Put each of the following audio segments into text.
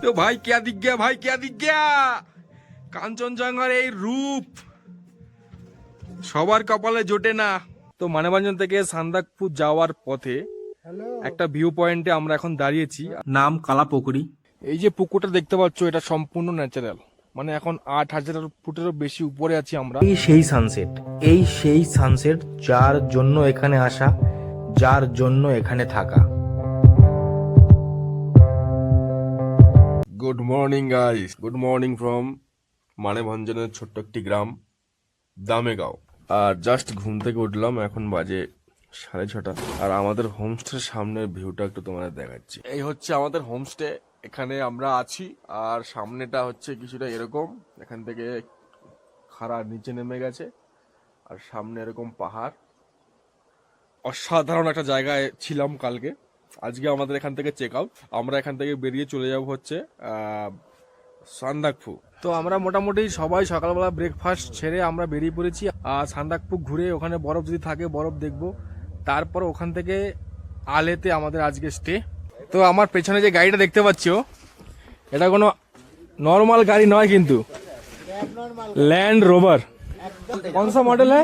तो भाई क्या दिख गया, भाई क्या दिख गया। কাঞ্চনজঙ্ঘার এই রূপ সবার কপালে জোটে না। তো মানেভঞ্জন থেকে সান্দাকফু যাওয়ার পথে একটা ভিউ পয়েন্টে আমরা এখন দাঁড়িয়েছি, নাম কালাপুকুরি। এই যে পুকুরটা দেখতে পাচ্ছ, এটা সম্পূর্ণ ন্যাচারাল। মানে এখন 8,000 ফুটেরও বেশি উপরে আছি আমরা। এই সেই সানসেট যার জন্য এখানে আসা, যার জন্য এখানে থাকা। Good morning guys, good morning from মানেভঞ্জনের ছোট্ট একটি গ্রাম দামেগাঁও। আর জাস্ট ঘুম থেকে উঠলাম, এখন বাজে 6:30। আর আমাদের হোমস্টের সামনের ভিউটা একটু তোমাদের দেখাচ্ছি। এই হচ্ছে আমাদের হোমস্টে, এখানে আমরা আছি। আর সামনেটা হচ্ছে কিছুটা এরকম, এখান থেকে খাড়া নিচে নেমে গেছে, আর সামনে এরকম পাহাড়। অসাধারণ একটা জায়গায় ছিলাম কালকে। আজকে আমাদের এখান থেকে চেক আউট, আমরা এখান থেকে বেরিয়ে চলে যাব হচ্ছে সান্দাকফু। তো আমরা মোটামুটি সবাই সকালবেলা ব্রেকফাস্ট ছেড়ে আমরা বেরিয়ে পড়েছি। আর সান্দাকফু ঘুরে ওখানে বরফ যদি থাকে বরফ দেখবো, তারপর ওখান থেকে আলেতে আমাদের আজকে স্টে। তো আমার পেছনে যে গাড়িটা দেখতে পাচ্ছ, এটা কোনো নর্মাল গাড়ি নয়, কিন্তু लैंड रोवर। कौन सा मॉडल है,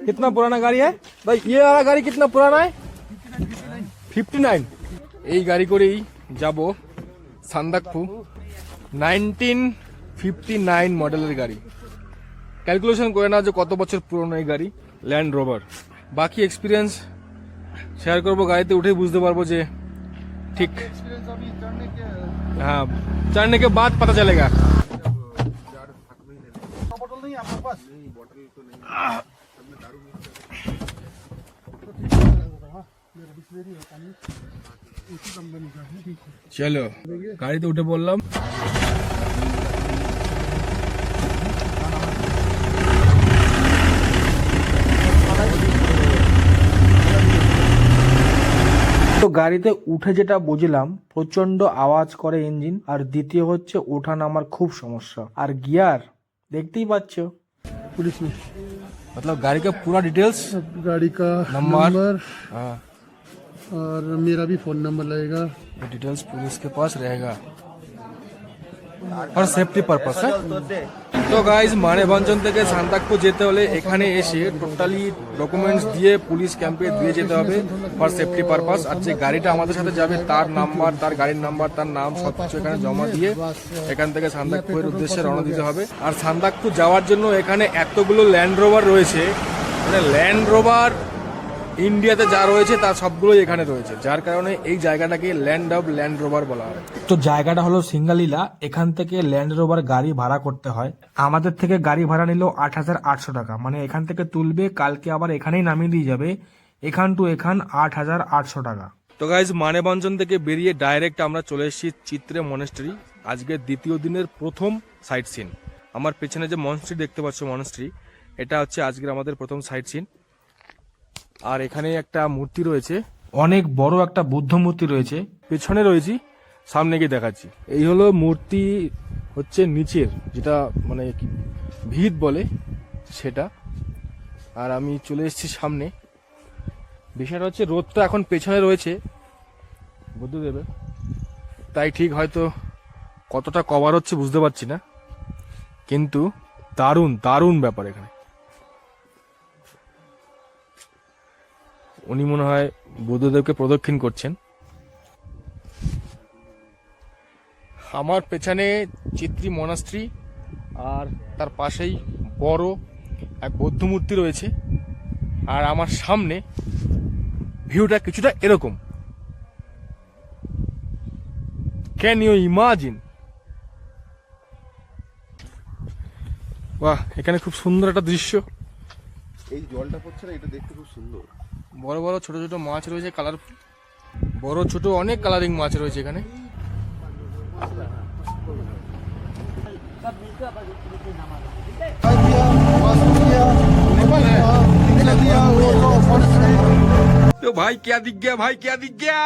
कितना पुराना गाड़ी है भाई? ये वाला गाड़ी कितना पुराना है? 59। এই গাড়ি করেই যাব সান্দাকফু। 1959 মডেলের গাড়ি। ক্যালকুলেশন করে না যে কত বছর পুরনো এই গাড়ি, ল্যান্ড রোভার। বাকি এক্সপিরিয়েন্স শেয়ার করবো, গাড়িতে উঠেই বুঝতে পারবো যে ঠিক। हाँ, चढ़ने के बाद पता चलेगा। चलो गाड़ीতে উঠে পড়লাম। তো গাড়িতে উঠে যেটা বুঝলাম, প্রচন্ড আওয়াজ করে ইঞ্জিন। আর দ্বিতীয় হচ্ছে ওঠা নামার খুব সমস্যা। আর গিয়ার দেখতেই পাচ্ছ। पुलिस में मतलब गाड़ी का पूरा डिटेल्स, गाड़ी का नंबर, नंबर हाँ, और मेरा भी फोन नंबर लगेगा। ये डिटेल्स पुलिस के पास रहेगा और सेफ्टी पर्पस है। তো গাইজ, মানেভঞ্জন থেকে সান্দাকফু যেতে হলে এখানে এসে টোটালি ডকুমেন্টস দিয়ে পুলিশ ক্যাম্পে দিয়ে যেতে হবে ফর সেফটি পারপাস। আর যে গাড়িটা আমাদের সাথে যাবে তার নাম্বার, তার গাড়ির নাম্বার, তার নাম সব কিছু এখানে জমা দিয়ে এখান থেকে সান্দাকফুর উদ্দেশ্যে রওনা দিতে হবে। আর সান্দাকফু যাওয়ার জন্য এখানে এতগুলো ল্যান্ড রোভার রয়েছে, মানে ল্যান্ড রোভার ইন্ডিয়াতে যা রয়েছে তার সবগুলোই এখানে রয়েছে, যার কারণে এই জায়গাটাকে ল্যান্ড অফ ল্যান্ড রোভার বলা হয়। তো জায়গাটা হলো সিঙ্গালীলা, এখান থেকে ল্যান্ড রোভার গাড়ি ভাড়া করতে হয়। আমাদের থেকে গাড়ি ভাড়া নিল 8,800 টাকা। মানে এখান থেকে তুলবে, কালকে আবার এখানেই নামিয়ে দিয়ে যাবে। এখান টু এখান 8,800 টাকা। তো গাইজ, মানেভঞ্জন থেকে বেরিয়ে ডাইরেক্ট আমরা চলে এসেছি চিত্রে মনেস্ট্রি। আজকের দ্বিতীয় দিনের প্রথম সাইট সিন। আমার পেছনে যে মনেস্ট্রি দেখতে পাচ্ছ, মনেস্ট্রি, এটা হচ্ছে আজকের আমাদের প্রথম সাইট সিন। আর এখানে একটা মূর্তি রয়েছে, অনেক বড় একটা বুদ্ধ মূর্তি রয়েছে। পেছনে রয়েছি, সামনে গিয়ে দেখাচ্ছি। এই হলো মূর্তি, হচ্ছে নিচের যেটা মানে কি ভিত বলে সেটা। আর আমি চলে এসেছি সামনে। বিষয়টা হচ্ছে রোদটা এখন পেছনে রয়েছে বুদ্ধদেবের, তাই ঠিক হয়তো কতটা কভার হচ্ছে বুঝতে পারছি না, কিন্তু দারুণ দারুণ ব্যাপার। এখানে উনি মনে হয় বুদ্ধদেবকে প্রদক্ষিণ করছেন। আমার পেছনে চিত্রি মনাস্ট্রি, আর তার পাশেই বড় এক বৌদ্ধ মূর্তি রয়েছে। আর আমার সামনে ভিউটা কিছুটা এরকম। Can you imagine? বাহ, এখানে খুব সুন্দর একটা দৃশ্য। এই জলটা পড়ছে না, এটা দেখতে খুব সুন্দর। বড় বড় ছোট ছোট মাছ রয়েছে, কালারফুল, বড় ছোট অনেক কালারিং মাছ রয়েছে এখানে। তো ভাই क्या दिख गया, भाई क्या दिख गया।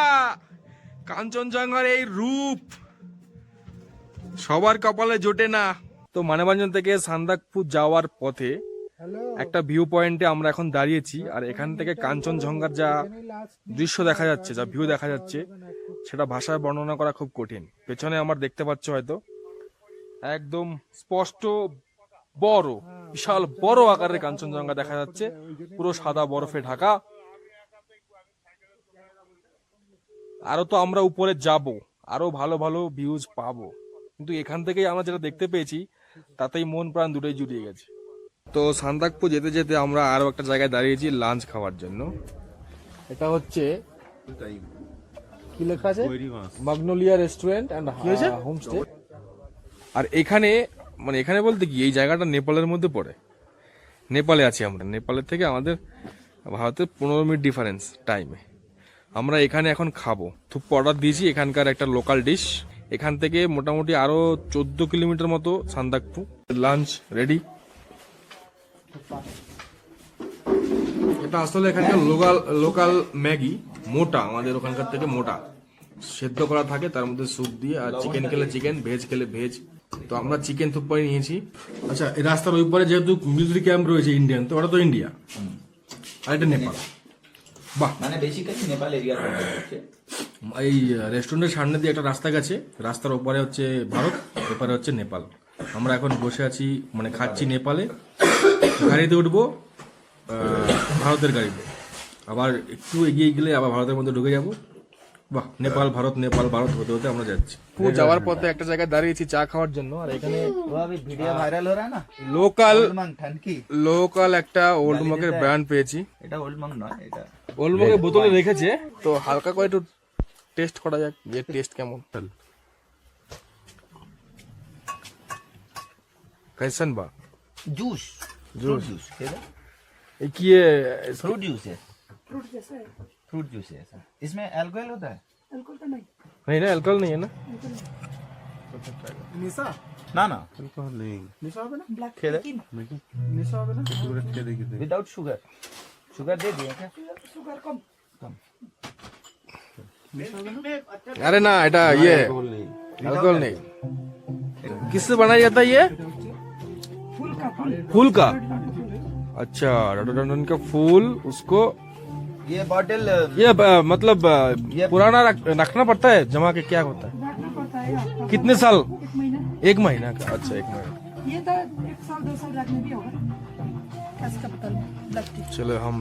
কাঞ্চনজঙ্ঘার এই রূপ সবার কপালে জোটে না। তো মানেভঞ্জন থেকে সান্দাকফু যাওয়ার পথে একটা ভিউ পয়েন্টে আমরা এখন দাঁড়িয়েছি। আর এখান থেকে কাঞ্চনজঙ্ঘার যা দৃশ্য দেখা যাচ্ছে, যা ভিউ দেখা যাচ্ছে, সেটা ভাষায় বর্ণনা করা খুব কঠিন। পেছনে আমার দেখতে পাচ্ছ হয়তো একদম স্পষ্ট বড়, বিশাল বড় আকারের কাঞ্চনজঙ্ঘা দেখা যাচ্ছে, পুরো সাদা বরফে ঢাকা। আরো তো আমরা উপরে যাব, আরো ভালো ভালো ভিউজ পাবো, কিন্তু এখান থেকেই আমরা যেটা দেখতে পেয়েছি তাতেই মন প্রাণ দুটোই জুড়িয়ে গেছে। তো সান্দাকফু যেতে যেতে আমরা আরো একটা জায়গায় দাঁড়িয়েছি লাঞ্চ খাওয়ার জন্য। এটা হচ্ছে টাইম কি লেখা আছে, ম্যাগনোলিয়া রেস্টুরেন্ট এন্ড হোমস্টে। আর এখানে মানে এখানে বলতে কি এই জায়গাটা নেপালের মধ্যে পড়ে। নেপালে আছি আমরা, নেপালের থেকে আমাদের ভারতের 15 মিনিট ডিফারেন্স টাইমে। আমরা এখানে এখন খাবো, থুপ্পা অর্ডার দিয়েছি, এখানকার একটা লোকাল ডিশ। এখান থেকে মোটামুটি আরো 14 কিলোমিটার মতো সান্দাকফু। Lunch ready. এটা আসলে এখানকার লোকাল ম্যাগি, মোটা, আমাদের ওখানকার থেকে মোটা, সেদ্ধ করা থাকে, তার মধ্যে স্যুপ দিয়ে, আর চিকেন খেলে চিকেন, ভেজ খেলে ভেজ। তো আমরা চিকেন থুপ্পাই নিয়েছি। আচ্ছা, এই রাস্তার ওই পারে যেহেতু মিলিটারি ক্যাম্প রয়েছে ইন্ডিয়ান, তো ওটা তো ইন্ডিয়া আর এটা নেপাল। বাহ, মানে বেসিক্যালি নেপাল এরিয়া হচ্ছে। এই রেস্টুরেন্টের সামনে দিয়ে একটা রাস্তা গেছে, রাস্তার ওপারে হচ্ছে ভারত, এপারে হচ্ছে নেপাল। আমরা এখন বসে আছি, মানে খাচ্ছি নেপালে, গাড়িতে উঠবো ভারতের গাড়িতে, আবার একটু এগিয়ে গেলে আবার ভারতের মধ্যে ঢুকে যাবো। বাহ, নেপাল ভারত, নেপাল ভারত হতে হতে আমরা যাচ্ছি। যাওয়ার পথে একটা জায়গায় দাঁড়িয়েছি চা খাওয়ার জন্য, আর এখানে वो अभी वीडियो वायरल हो रहा है ना, লোকাল একটা ওল্ড মগের ব্র্যান্ড পেয়েছি। এটা ওল্ড মং নয়, এটা ওল্ড মগের বোতলে রেখেছে, তো হালকা করে একটু টেস্ট করা যাক, এর টেস্ট কেমন। कैसन बा जूस जूस जूस ये की है? फ्रूट जूस है, फ्रूट जूस है ऐसा। इसमें अल्कोहल होता है? नहीं ना, अल्कोहल नहीं है ना? ना ना, अल्कोहल नहीं, विदाउट शुगर। शुगर दे दिए क्या? अरे ना, এটা ये अल्कोहल नहीं। किससे बनाया जाता है ये? फूल का। अच्छा, रोडोडोडन का फूल, उसको ये बॉटल ये मतलब पुराना रखना पड़ता है, जमा के क्या होता है? रखना पड़ता है आपका कितने साल? 1 महीना। 1 महीना का। अच्छा, 1 महीना। ये तो 1 साल 2 साल रखने भी होगा। इसका बोतल ब्लैक टी। चलो हम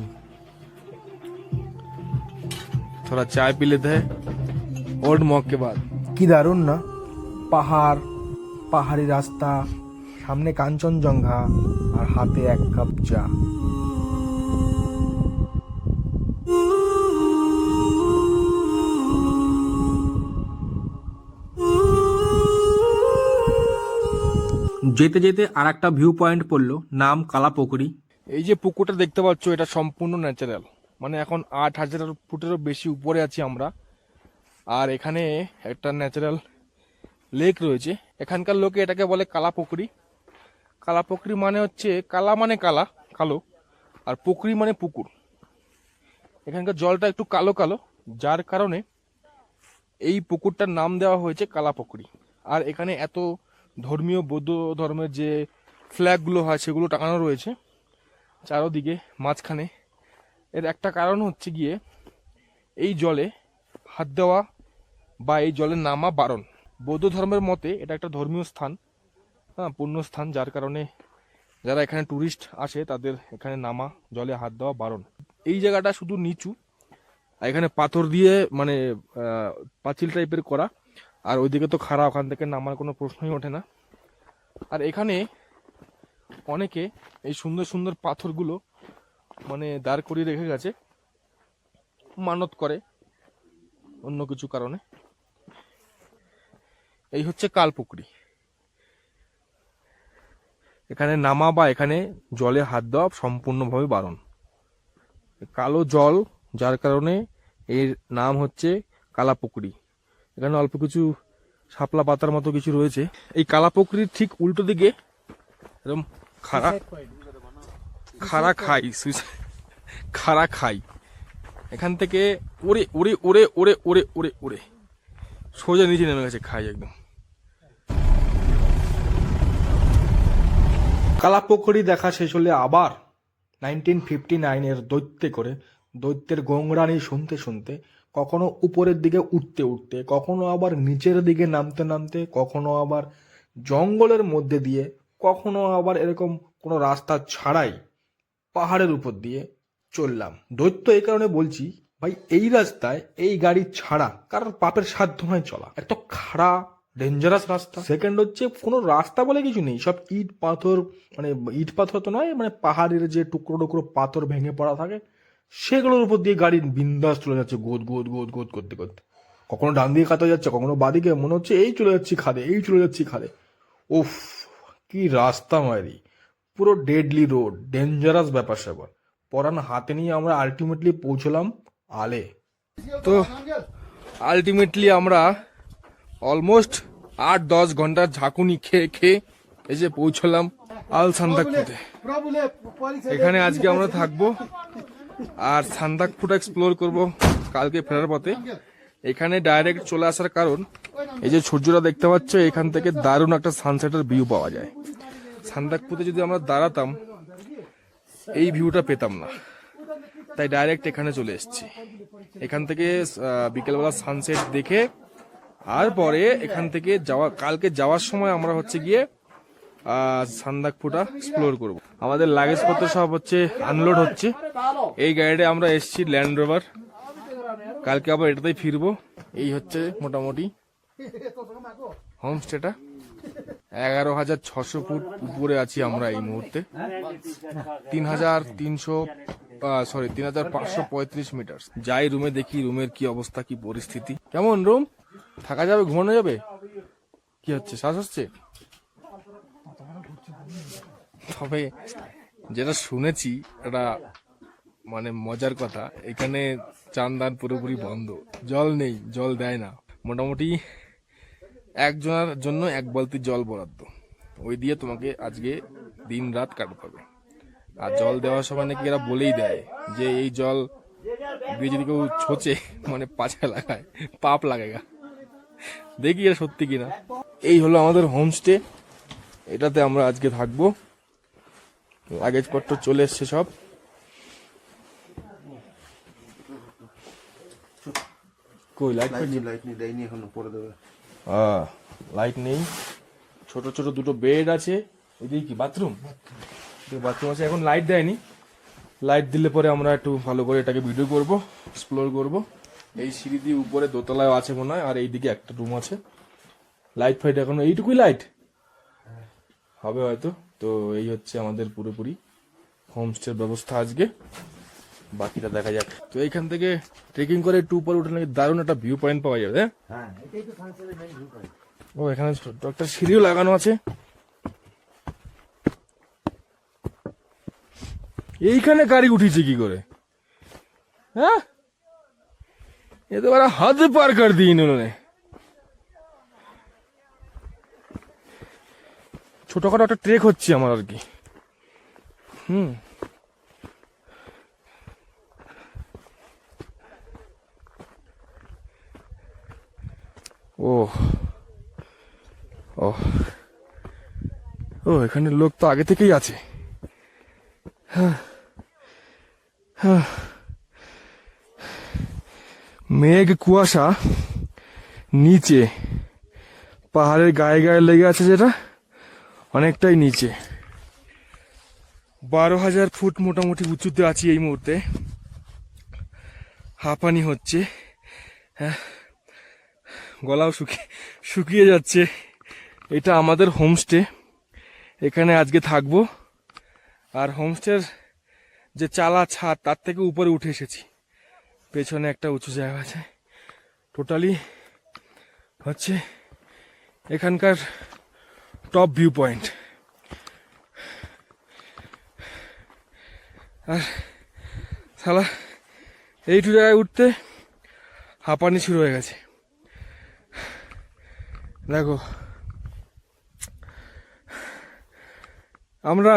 थोड़ा चाय पी लेते हैं ओल्ड मॉक के बाद। কি দারুণ না, পাহাড়, পাহাড়ি রাস্তা, সামনে কাঞ্চনজঙ্ঘা, আর হাতে 1 কাপ চা। যেতে যেতে আর একটা ভিউ পয়েন্ট পড়লো, নাম কালাপুকুরি। এই যে পুকুরটা দেখতে পাচ্ছ, এটা সম্পূর্ণ ন্যাচারাল, মানে এখন 8,000 ফুটেরও বেশি উপরে আছি আমরা। আর এখানে একটা ন্যাচারাল লেক রয়েছে, এখানকার লোকে এটাকে বলে কালাপুকুরি। কালাপুকুরি মানে হচ্ছে কালা মানে কালা, কালো, আর পুকুরি মানে পুকুর। এখানকার জলটা একটু কালো কালো, যার কারণে এই পুকুরটার নাম দেওয়া হয়েছে কালাপুকুরি। আর এখানে এত ধর্মীয় বৌদ্ধ ধর্মের যে ফ্ল্যাগগুলো হয় সেগুলো টাঙানো রয়েছে চারোদিকে, মাঝখানে। এর একটা কারণ হচ্ছে গিয়ে এই জলে হাত দেওয়া বা এই জলে নামা বারণ। বৌদ্ধ ধর্মের মতে এটা একটা ধর্মীয় স্থান, হ্যাঁ, পুণ্যস্থান, যার কারণে যারা এখানে ট্যুরিস্ট আসে তাদের এখানে নামা, জলে হাত দেওয়া বারণ। এই জায়গাটা শুধু নিচু, আর এখানে পাথর দিয়ে মানে পাঁচিল টাইপের করা, আর ওইদিকে তো খাড়া, ওখান থেকে নামার কোনো প্রশ্নই ওঠে না। আর এখানে অনেকে এই সুন্দর সুন্দর পাথরগুলো মানে দাঁড় করিয়ে রেখে গেছে, মানত করে অন্য কিছু কারণে। এই হচ্ছে কালপুকুরি। এখানে নামা বা এখানে জলে হাত দেওয়া সম্পূর্ণভাবে বারণ। কালো জল, যার কারণে এর নাম হচ্ছে কালাপুকুরি। এখানে অল্প কিছু শাপলা পাতার মতো কিছু রয়েছে। এই কালাপুকুরির ঠিক উল্টো দিকে এরকম খাড়া খাই। এখান থেকে ওরে ওরে ওরে ওরে ওরে ওরে ওরে সোজা নিচে নেমে গেছে খাই একদম। কালাপুকুরি দেখা শেষ হলে আবার 1959-এর দৈত্যে করে, দৈত্যের গোংরানি শুনতে শুনতে কখনো উপরের দিকে উঠতে উঠতে, কখনো আবার নিচের দিকে নামতে নামতে, কখনো আবার জঙ্গলের মধ্যে দিয়ে, কখনো আবার এরকম কোনো রাস্তা ছাড়াই পাহাড়ের উপর দিয়ে চললাম। দৈত্য এই কারণে বলছি ভাই, এই রাস্তায় এই গাড়ি ছাড়া কারোর পাপের সাধ্য নয় চলা। একটা খাড়া ডেঞ্জারাস রাস্তা। সেকেন্ড হচ্ছে কোনো রাস্তা বলে কিছু নেই, সব ইট পাথর, মানে ইট পাথর তো নয়, মানে পাহাড়ের যে টুকরো টুকরো পাথর ভেঙে পড়া থাকে সেগুলোর উপর দিয়ে গাড়ি বিন্দাস চলে যাচ্ছে গোদ গোদ গোদ গোদ করতে করতে। কখনো ডান দিকে কাটা যাচ্ছে, কখনো বাদিকে, মনে হচ্ছে এই চলে যাচ্ছি খাদে, এই চলে যাচ্ছি খাদে। উফ, কি রাস্তা মারি, পুরো ডেডলি রোড, ডেঞ্জারাস ব্যাপার স্যাপার। পরান হাতে নিয়ে আমরা আলটিমেটলি পৌঁছলাম আলে। তো আলটিমেটলি আমরা অলমোস্ট 8-10 ঘন্টার ঝাঁকুনি খেয়ে খেয়ে এই যে পৌঁছলাম আল সান্দাকফুতে। এখানে আজকে আমরা থাকবো আর সান্দাকফুটা এক্সপ্লোর করব কালকে ফেরার পথে। এখানে ডাইরেক্ট চলে আসার কারণ এই যে সূর্যটা দেখতে পাচ্ছ, এখান থেকে দারুণ একটা সানসেটের ভিউ পাওয়া যায়। সান্দাকফুতে যদি আমরা দাঁড়াতাম এই ভিউটা পেতাম না, তাই ডাইরেক্ট এখানে চলে এসেছি। এখান থেকে বিকেলবেলা সানসেট দেখে আর পরে এখান থেকে কালকে যাওয়ার সময় আমরা হচ্ছে গিয়ে সান্দাকফুটা এক্সপ্লোর করব। আমাদের লাগেজ পত্র সব হচ্ছে আনলোড হচ্ছে। এই গাড়িতে আমরা এসেছি ল্যান্ড রোভার, কালকে আবার এটাতেই ফিরবো। এই হচ্ছে মোটামুটি হোমস্টেটা। 11,600 ফুট উপরে আছি আমরা এই মুহূর্তে। 3,535 মিটার। যাই রুমে দেখি রুমের কি অবস্থা, কি পরিস্থিতি, কেমন রুম, থাকা যাবে, ঘুমানো যাবে, কি হচ্ছে, শ্বাস হচ্ছে। তবে যেটা শুনেছি এটা মানে মজার কথা, এখানে চান দান পুরোপুরি বন্ধ, জল নেই, জল দেয় না। মোটামুটি একজনের জন্য 1 বালতি জল বরাদ্দ, ওই দিয়ে তোমাকে আজকে দিন রাত কাটাতে হবে। আর জল দেওয়ার সময় নাকি এরা বলেই দেয় যে এই জল দিয়ে যদি কেউ ছোচে মানে পাছা লাগায়, পাপ লাগেগা। দেখি এটা সত্যি কিনা। এই হলো আমাদের হোমস্টে, এটাতে আমরা আজকে থাকবো। লাগেজ পত্র চলে এসছে সব। কই লাইট দেয়নি, এখন পরে দেবে। লাইট নেই। ছোট ছোট 2টো বেড আছে। এদিকে কি বাথরুম, বাথরুম আছে, এখন লাইট দেয়নি। লাইট দিলে পরে আমরা একটু ভালো করে এটাকে ভিডিও করব, এক্সপ্লোর করব। এই সিঁড়ি দিয়ে উপরে দোতলায় আছে মনে হয়, আর এইদিকে একটা রুম আছে। লাইট ফাইট এখন এইটুকুই লাইট হবে হয়তো। তো এই হচ্ছে আমাদের পুরোপুরি হোমস্টের ব্যবস্থা আজকে, বাকিটা দেখা যাক। তো এইখান থেকে ট্রেকিং করে একটু উপরে উঠে নাকি দারুণ একটা ভিউ পয়েন্ট পাওয়া যাবে। হ্যাঁ, ও এখানে একটা সিঁড়িও লাগানো আছে। এইখানে গাড়ি উঠিছে কি করে? হ্যাঁ, এ তো বড় হদ পার কর दी इन्होंने। ছোটখাটো একটা ট্রেক হচ্ছে আমার আর কি। ও ও ও, এখানে লোক তো আগে থেকেই আছে। মেঘ কুয়াশা নিচে পাহাড়ের গায়ে গায়ে লেগে আছে, যেটা অনেকটাই নিচে। 12,000 ফুট মোটামুটি উঁচুতে আছি এই মুহূর্তে। হাঁপানি হচ্ছে, গলাও শুকিয়ে যাচ্ছে। এটা আমাদের হোমস্টে, এখানে আজকে থাকবো। আর হোমস্টের যে চালা ছাদ তার থেকে উপরে উঠে এসেছি। পেছনে একটা উঁচু জায়গা আছে। টোটালি হচ্ছে এখানকার টপ ভিউ পয়েন্ট। আর শালা এইটু জায়গায় উঠতে হাঁপানি শুরু হয়ে গেছে। দেখো, আমরা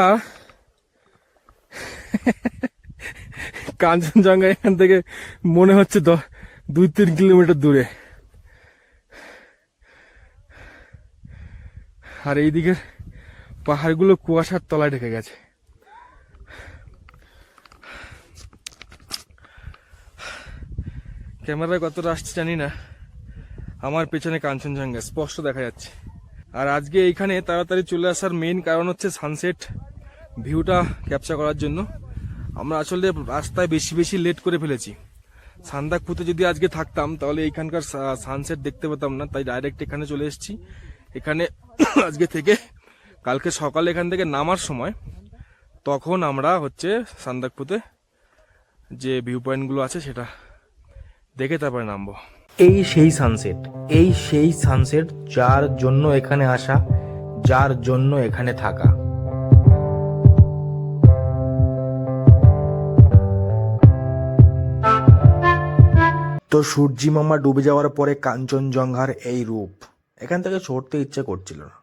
কাঞ্চনজঙ্ঘা এখান থেকে মনে হচ্ছে 2-3 কিলোমিটার দূরে। আর এইদিকে পাহাড়গুলো কুয়াশার তলায় ঢেকে গেছে। ক্যামেরায় কতটা আসছে জানি না, আমার পেছনে কাঞ্চনজঙ্ঘা স্পষ্ট দেখা যাচ্ছে। আর আজকে এইখানে তাড়াতাড়ি চলে আসার মেইন কারণ হচ্ছে সানসেট ভিউটা ক্যাপচার করার জন্য। আমরা আসলে রাস্তায় বেশি বেশি লেট করে ফেলেছি। সান্দাকপুতে যদি আজকে থাকতাম তাহলে এইখানকার সানসেট দেখতে পেতাম না, তাই ডাইরেক্ট এখানে চলে এসেছি। এখানে আজকে থেকে কালকে সকালে এখান থেকে নামার সময় তখন আমরা হচ্ছে সান্দাকপুতে যে ভিউ পয়েন্টগুলো আছে সেটা দেখে তারপরে নামবো। এই সেই সানসেট যার জন্য এখানে আসা, যার জন্য এখানে থাকা। তো সূর্যি মামা ডুবে যাওয়ার পরে কাঞ্চনজঙ্ঘার এই রূপ, এখান থেকে ছড়তে ইচ্ছে করছিল না,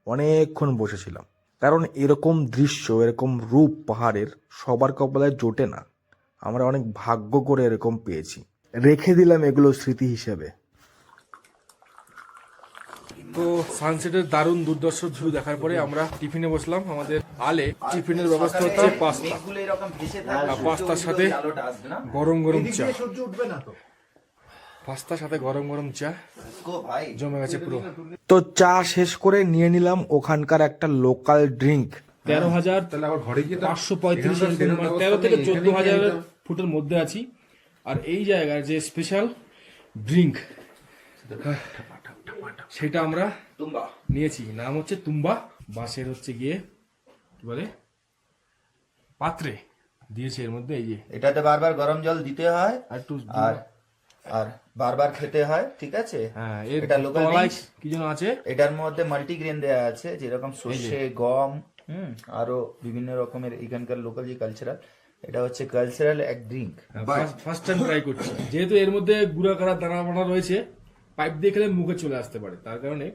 অনেকক্ষণ বসেছিলাম। কারণ এরকম দৃশ্য, এরকম রূপ পাহাড়ের সবার কপালে জোটে না। আমরা অনেক ভাগ্য করে এরকম পেয়েছি, রেখে দিলাম এগুলো স্মৃতি হিসেবে। তো সানসেটের দারুণ দুর্দর্শ ভিউ দেখার পরে আমরা টিফিনে বসলাম। আমাদের আলে টিফিনের ব্যবস্থা হচ্ছে পাস্তা, মেঘগুলো এরকম ভেসে থাকবে, আর পাস্তার সাথে আলোটা আসবে না। গরম গরম চা। সূর্য উঠবে না তো। পাস্তার সাথে গরম গরম চা গো ভাই, জমে গেছে পুরো। তো চা শেষ করে নিয়ে নিলাম ওখানকার একটা লোকাল ড্রিঙ্ক। 13,535 তাহলে আবার ঘরে গিয়ে তো- 13 থেকে 14,000 ফুটের মধ্যে আছি। আর এই জায়গার যে স্পেশাল ড্রিঙ্ক সেটা আমরা নিয়েছি, নাম হচ্ছে তুম্বা। বাসের হচ্ছে গিয়ে কি বলে পাত্রে দিয়েছে, এর মধ্যে এই যে এটাতে বারবার গরম জল দিতে হয় আর একটু আর আর বারবার খেতে হয়, ঠিক আছে? হ্যাঁ, এর এটা লোকাল তলায় কি যেন আছে, এটার মধ্যে মাল্টিগ্রেন দেয়া আছে, যেরকম সর্ষে, গম, আরো বিভিন্ন রকমের এখানকার লোকাল যে কালচারাল, এটা হচ্ছে কালচারাল এক ড্রিঙ্ক। ফার্স্ট টাইম ট্রাই করছি। যেহেতু এর মধ্যে গুঁড়া করা দানা বানা রয়েছে, পাইপ দিয়ে খেলে মুখে চলে আসতে পারে, তার কারণে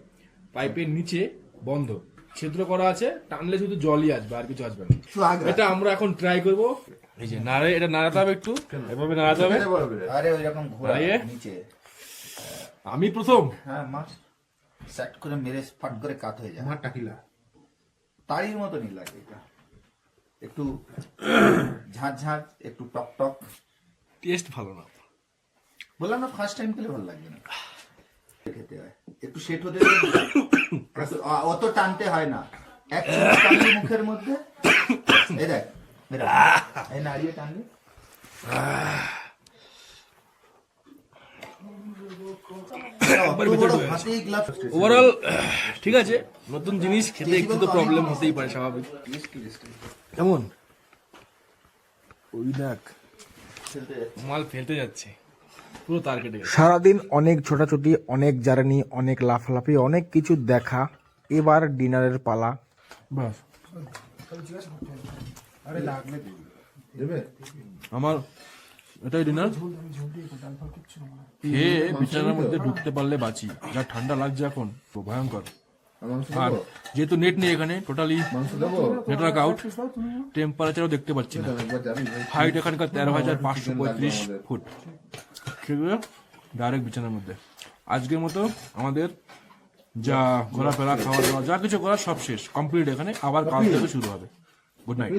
পাইপের নিচে বন্ধ ছিদ্র করা আছে, টানলে শুধু জলই আসবে, আর কিছু আসবে না। এটা আমরা এখন ট্রাই করব। এই যে নাড়ে, এটা নাড়াতে হবে, একটু এভাবে নাড়াতে হবে। আরে ওই রকম ঘোরা আরে। নিচে, আমি প্রথম হ্যাঁ মাছ সেট করে মেরে ফাট করে কাত হয়ে যায়, মাঠটা কিলা তাড়ির মতনই লাগে এটা। একটু ঝাঁঝ ঝাঁঝ, একটু টক টক। টেস্ট ভালো না, বললাম না ফার্স্ট টাইম খেলে ভালো লাগবে না, খেতে হয় একটু সেট হতে দেবে। অত টানতে হয় না, এক চামচ টানলে মুখের মধ্যে, এই দেখ এই নাড়িয়ে টানলে হাতেই গ্লাভস। ওভারঅল ঠিক আছে। নতুন জিনিস খেতে একটু তো প্রবলেম হতেই পারে, স্বাভাবিক। কেমন ওই দেখ মাল ফেলতে যাচ্ছে, পুরো তার কেটে গেছে। সারাদিন অনেক ছোটাছুটি, অনেক জার্নি, অনেক লাফালাফি, অনেক কিছু দেখা। এবার ডিনারের পালা। বাস আরে লাগলে দেবে। আমার এটাই ডিনার। খেয়ে বিছানার মধ্যে ঢুকতে পারলে বাঁচি, যা ঠান্ডা লাগছে এখন ভয়ঙ্কর। আর যেহেতু নেট নেই এখানে, টোটালি নেটওয়ার্ক আউট, টেম্পারেচারও দেখতে পাচ্ছি না। হাইট এখানকার 13,535 ফুট। সেগুলো ডাইরেক্ট বিছানার মধ্যে। আজকের মতো আমাদের যা ঘোরাফেরা, খাওয়া দাওয়া, যা কিছু করা সব শেষ, কমপ্লিট। এখানে আবার কাল থেকে শুরু হবে। Good night.